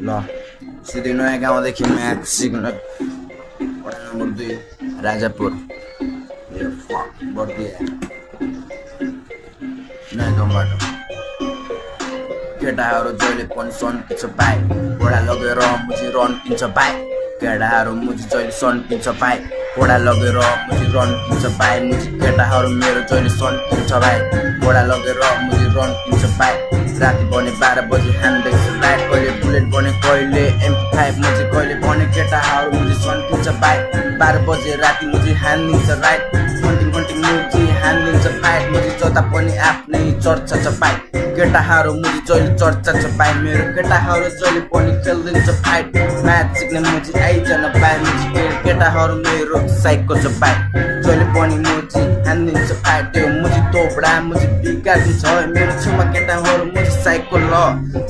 ल सिधै नयाँ गाउँदेखि म्याथ सिक्न वडा नम्बर 2 राजापुर बर्दिया नयाँ गाउँबाट केटाहरू जहिले पनि सन्किन्छ बाइक घोडा लगेर मुजी रन किन्छ बाइक केटाहरू मुजी जहिले सन्किन्छ बाइक घोडा लगेर मुजी रन किन्छ बाइक मुजी केटाहरू मेरो जहिले सन्किन्छ बाइक घोडा लगेर मुजी रन किन्छ बाइक राति बने 12 बजे ह्यान्डब्रेक लाइट कहिले बुलेट बने कहिले MP5 मुजी कहिले बने केटाहरू मुजी सन्किन्छ बाइक 12 बजे राति मुजी ह्यान्डिन्छ राइट घन्टी मुजी ह्यान्डिन्छ बाइक मुजी जता पनि आफ्नै चर्चा छ बाइक केटाहरू मुजी जहिले चर्चा छ बाइक मेरो केटाहरू जहिले पनि खेल्दिन्छ फाइट म्याच सिक्ने मुजी आइजन बाइक मुजी केटाहरू मेरो साइको छ बाइक जहिले पनि मुजी ह्यान्डिन्छ फाइट त्यो मुजी तोपडा मुजी बिगार्दिन्छ मेरो छेउमा केटाहरू मुजी साइको ल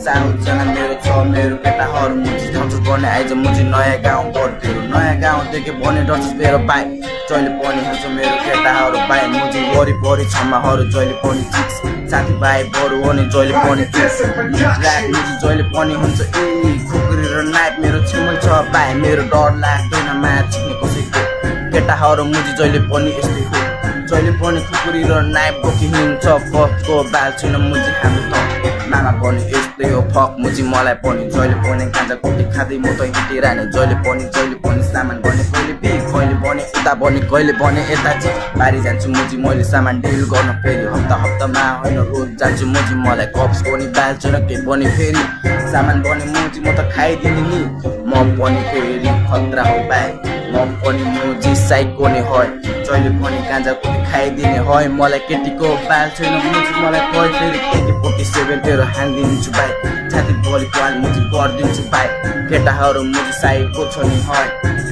सानोजना मेरो छ मेरो केटाहरू मुजी ठाउँछ गर्ने आइज मुजी नयाँ गाउँ बढ्थ्यो नयाँ गाउँदेखि भने डर्छ मेरो बाइक जहिले पनि हुन्छ मेरो केटाहरू बाइक मुजी वरिपरि छमाहरू जहिले पनि चिक्स साथीभाइ बरु अनि जहिले पनि मुजी जहिले पनि हुन्छ ए खुकुरी र नाइट मेरो छेउमै छ बाइ मेरो डर लाग्दैन म्याच सिक्ने कसैको केटाहरू मुजी जहिले पनि यस्तै हो जहिले पनि खुकुरी र नाइट बोकी हिँड्छ फकको बाल छैन मुजी हाम्रो त नाना पनि यस्तै हो फक मुजी मलाई पनि जहिले पनि गाँजा कुटी खाँदै म त हिँडिरहने जहिले पनि सामान बने कहिले बि कहिले बने उता बने कहिले बने यता चाहिँ बारी जान्छु मुजी मैले सामान डिल गर्न फेरि हप्तामा होइन रोज जान्छु मुजी मलाई कप्स पनि बाल छैन केही पनि फेरि सामान बने मुजी म त खाइदिने नि म पनि फेरि खतरा हो बाई म पनि मुजी साइको नै है जहिले पनि गाँजा कुटी खाइदिने है मलाई केटीको बाल छैन मुजी मलाई कहिले फेरि AK47 तेरो हान्दिन्छु बाई छाती बलिको हाल मुजी गरिदिन्छु बाई केटाहरू मुजी साइको छ नि है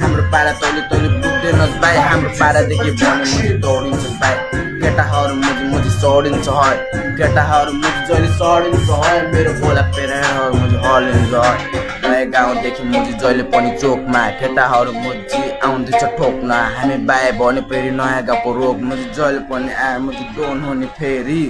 हाम्रो पारा तैले पुग्दैनस् बाई हाम्रो पारादेखि भने मुजी दौडिन्छ बाई केटाहरू मुजी सडिन्छ है केटाहरू मुजी जहिले सडिन्छ है मेरो बोला पेरेन्टहरू मुजी हलिन्छ है नयाँ गाउँदेखि मुजी जहिले पनि चोकमा केटाहरू मुजी आउँदैछ ठोक्न हामी बाई भने फेरि नयाँ गाउँको रोग मुजी जहिले पनि मुजी डोन हुने फेरि